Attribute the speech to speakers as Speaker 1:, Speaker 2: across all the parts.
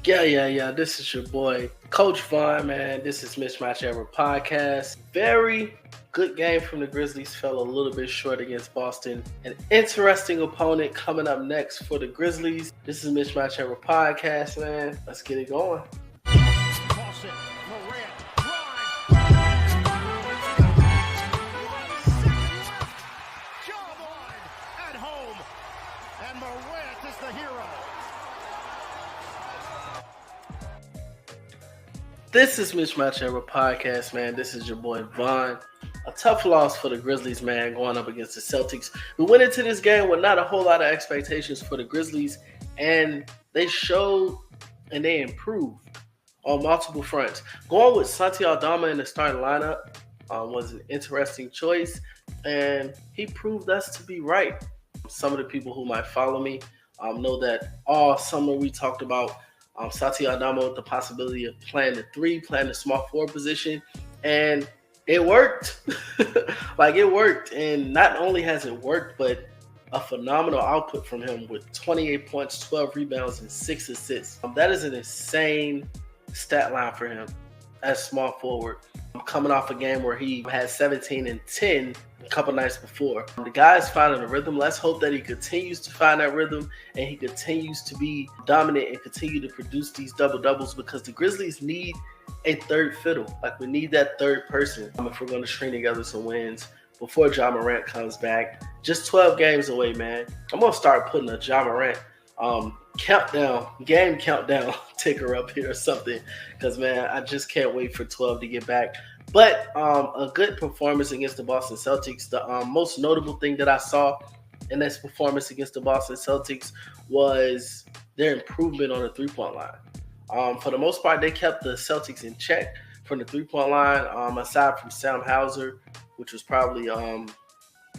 Speaker 1: Yeah. This is your boy, Coach Vaughn, man. This is Mismatch Ever Podcast. Very good game from the Grizzlies. Fell a little bit short against Boston. An interesting opponent coming up next for the Grizzlies. This is Mismatch Ever Podcast, man. Let's get it going. This is Mismatch Ever Podcast, man. This is your boy Vaughn. A tough loss for the Grizzlies, man, going up against the Celtics. We went into this game with not a whole lot of expectations for the Grizzlies, and they showed and they improved on multiple fronts. Going with Santi Aldama in the starting lineup was an interesting choice, and he proved us to be right. Some of the people who might follow me know that all summer we talked about Santi Aldama with the possibility of playing the three, playing the small forward position, and it worked. It worked, and not only has it worked, but a phenomenal output from him with 28 points, 12 rebounds, and 6 assists. That is an insane stat line for him as small forward. Coming off a game where he had 17 and 10 a couple nights before. The guy's finding a rhythm. Let's hope that he continues to find that rhythm and he continues to be dominant and continue to produce these double-doubles, because the Grizzlies need a third fiddle. We need that third person if we're going to string together some wins before Ja Morant comes back. Just 12 games away, man. I'm going to start putting a Ja Morant game countdown ticker up here or something, because, man, I just can't wait for 12 to get back. But a good performance against the Boston Celtics. The most notable thing that I saw in this performance against the Boston Celtics was their improvement on the three-point line. For the most part, they kept the Celtics in check from the three-point line, aside from Sam Hauser, which was probably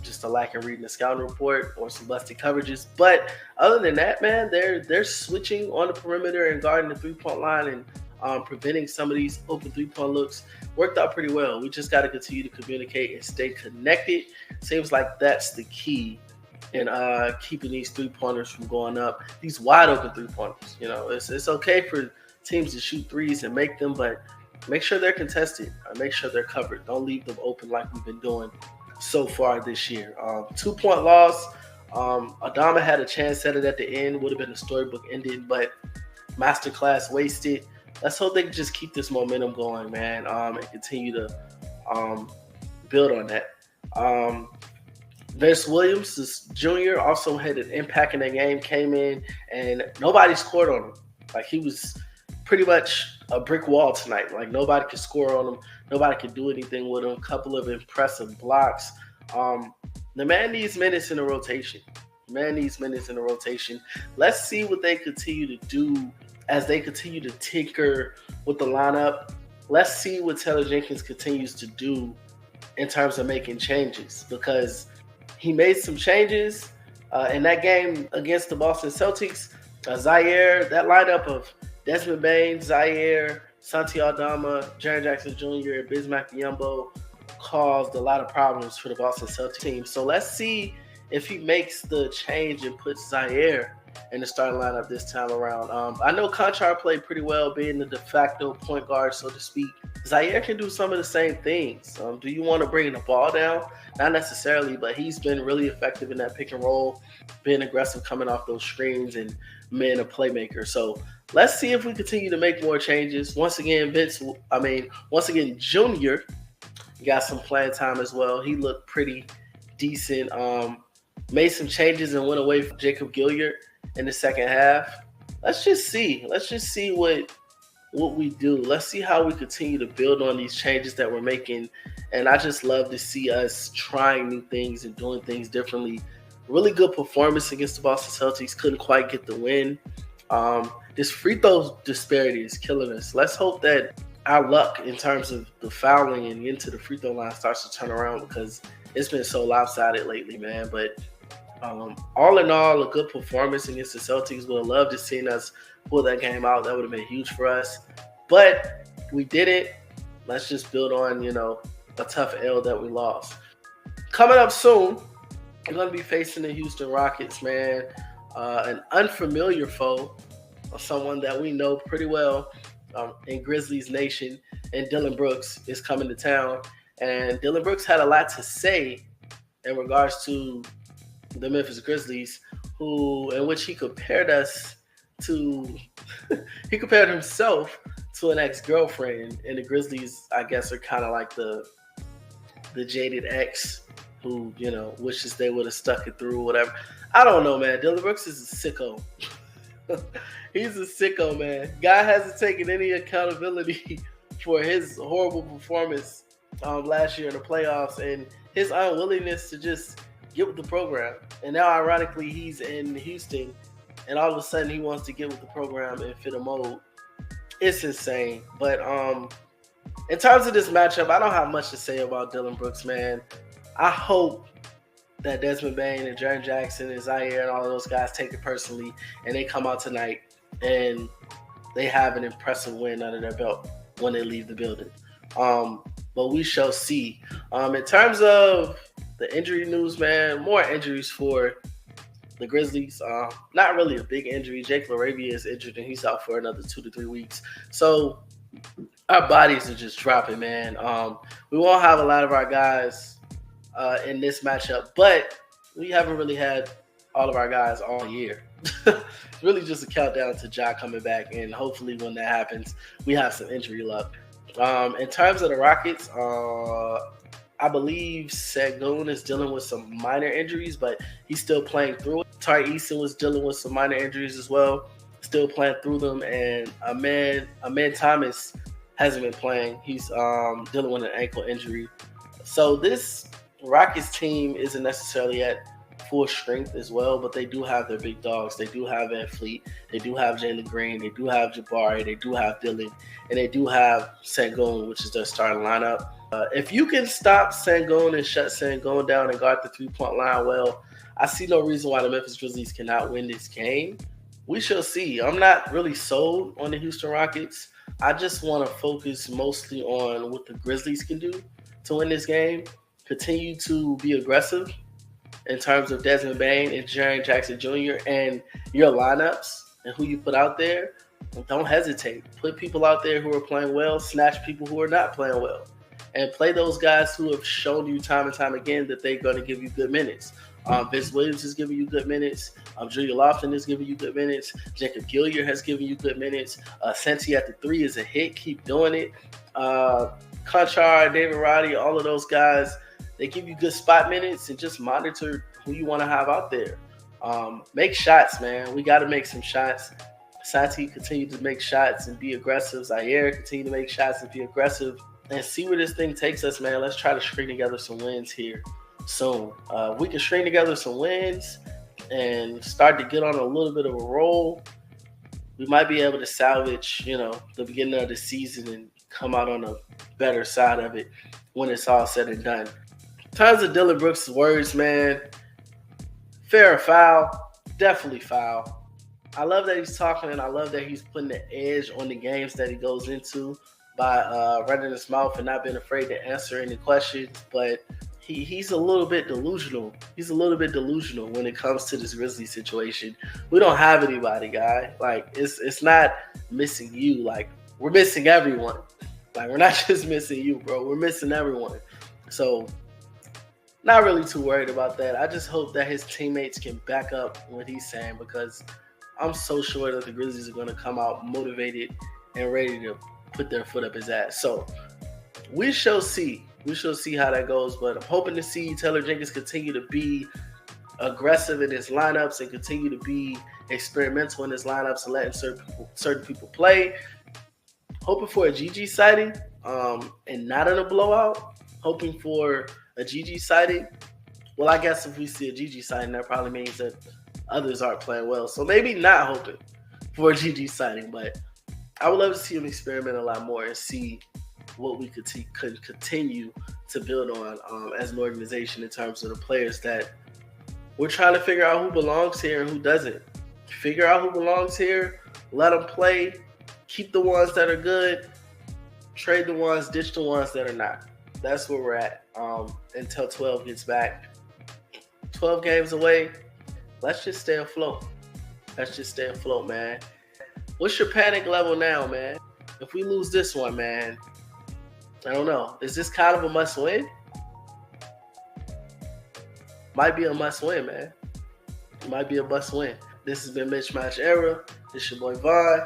Speaker 1: just a lack of reading the scouting report or some busted coverages. But other than that, man, they're switching on the perimeter and guarding the three-point line and preventing some of these open three-point looks. Worked out pretty well. We just got to continue to communicate and stay connected. Seems like that's the key in keeping these three-pointers from going up. These wide-open three-pointers. It's okay for teams to shoot threes and make them, but make sure they're contested. Make sure they're covered. Don't leave them open like we've been doing so far this year. 2-point loss. Adama had a chance at it at the end. Would have been a storybook ending, but masterclass wasted. Let's hope they can just keep this momentum going, man, and continue to build on that. Vince Williams Jr. also had an impact in that game, came in, and nobody scored on him. He was pretty much a brick wall tonight. Nobody could score on him. Nobody could do anything with him. A couple of impressive blocks. The man needs minutes in the rotation. Let's see what they continue to do as they continue to tinker with the lineup. Let's see what Taylor Jenkins continues to do in terms of making changes, because he made some changes in that game against the Boston Celtics. Zaire, that lineup of Desmond Bane, Zaire, Santi Aldama, Jaren Jackson Jr., and Bismack Biyombo caused a lot of problems for the Boston Celtics team. So let's see if he makes the change and puts Zaire in the starting lineup this time around. I know Conchar played pretty well, being the de facto point guard, so to speak. Zaire can do some of the same things. Do you want to bring the ball down? Not necessarily, but he's been really effective in that pick and roll, being aggressive coming off those screens and being a playmaker. So let's see if we continue to make more changes. Once again, Junior got some playing time as well. He looked pretty decent. Made some changes and went away from Jacob Gilyard in the second half. Let's just see what we do. Let's see how we continue to build on these changes that we're making. And I just love to see us trying new things and doing things differently. Really good performance against the Boston Celtics. Couldn't quite get the win. This free throw disparity is killing us. Let's hope that our luck in terms of the fouling and into the free throw line starts to turn around, because it's been so lopsided lately, man. But all in all, a good performance against the Celtics. Would have loved to seen us pull that game out. That would have been huge for us. But we didn't. Let's just build on, a tough L that we lost. Coming up soon, we're going to be facing the Houston Rockets, man. An unfamiliar foe. someone that we know pretty well in Grizzlies Nation, and Dillon Brooks is coming to town. And Dillon Brooks had a lot to say in regards to the Memphis Grizzlies, in which he compared us to, he compared himself to an ex-girlfriend, and the Grizzlies, I guess, are kind of like the jaded ex who, wishes they would have stuck it through, whatever. I don't know, man. Dillon Brooks is a sicko. He's a sicko, man. Guy hasn't taken any accountability for his horrible performance last year in the playoffs and his unwillingness to just get with the program. And now, ironically, he's in Houston, and all of a sudden he wants to get with the program and fit a mold. It's insane. But in terms of this matchup, I don't have much to say about Dillon Brooks, man. I hope that Desmond Bane and Jaren Jackson and Zaire and all of those guys take it personally, and they come out tonight and they have an impressive win under their belt when they leave the building. But we shall see. In terms of the injury news, man, more injuries for the Grizzlies. Not really a big injury. Jake LaRavia is injured, and he's out for another 2 to 3 weeks. So our bodies are just dropping, man. We won't have a lot of our guys in this matchup, but we haven't really had all of our guys all year. It's really just a countdown to Ja coming back, and hopefully when that happens, we have some injury luck. In terms of the Rockets, I believe Sengun is dealing with some minor injuries, but he's still playing through it. Tari Eason was dealing with some minor injuries as well, still playing through them, and Amen Thomas hasn't been playing. He's dealing with an ankle injury. So this Rockets team isn't necessarily at full strength as well, but they do have their big dogs. They do have Van Fleet. They do have Jalen Green. They do have Jabari. They do have Dillon. And they do have Sengun, which is their starting lineup. If you can stop Sengun and shut Sengun down and guard the three-point line well, I see no reason why the Memphis Grizzlies cannot win this game. We shall see. I'm not really sold on the Houston Rockets. I just want to focus mostly on what the Grizzlies can do to win this game. Continue to be aggressive in terms of Desmond Bane and Jaren Jackson Jr. and your lineups and who you put out there. Don't hesitate. Put people out there who are playing well, snatch people who are not playing well, and play those guys who have shown you time and time again that they're going to give you good minutes. Vince Williams is giving you good minutes. Julia Lofton is giving you good minutes. Jacob Gilliard has given you good minutes. Senti at the 3 is a hit. Keep doing it. Conchar, David Roddy, all of those guys, they give you good spot minutes, and just monitor who you want to have out there. Make shots, man. We got to make some shots. Sati continue to make shots and be aggressive. Zaire continue to make shots and be aggressive. And see where this thing takes us, man. Let's try to string together some wins here soon. We can string together some wins and start to get on a little bit of a roll. We might be able to salvage, the beginning of the season and come out on a better side of it when it's all said and done. In terms of Dillon Brooks' words, man, fair or foul? Definitely foul. I love that he's talking, and I love that he's putting the edge on the games that he goes into by running his mouth and not being afraid to answer any questions. But he's a little bit delusional. He's a little bit delusional when it comes to this Grizzlies situation. We don't have anybody, guy. Like, it's not missing you. Like, we're missing everyone. Like, we're not just missing you, bro. We're missing everyone. So, not really too worried about that. I just hope that his teammates can back up what he's saying, because I'm so sure that the Grizzlies are going to come out motivated and ready to put their foot up his ass. So we shall see. We shall see how that goes. But I'm hoping to see Taylor Jenkins continue to be aggressive in his lineups and continue to be experimental in his lineups and letting certain people play. Hoping for a GG sighting and not in a blowout. Hoping for a GG sighting. Well, I guess if we see a GG sighting, that probably means that others aren't playing well. So maybe not hoping for a GG sighting, but I would love to see him experiment a lot more and see what we could continue to build on as an organization in terms of the players that we're trying to figure out who belongs here and who doesn't. Figure out who belongs here, let them play, keep the ones that are good, trade the ones, ditch the ones that are not. That's where we're at until 12 gets back. 12 games away. Let's just stay afloat. Let's just stay afloat, man. What's your panic level now, man? If we lose this one, man, I don't know. Is this kind of a must win? Might be a must win, man. It might be a must win. This has been Mismatch Era. This your boy Vaughn.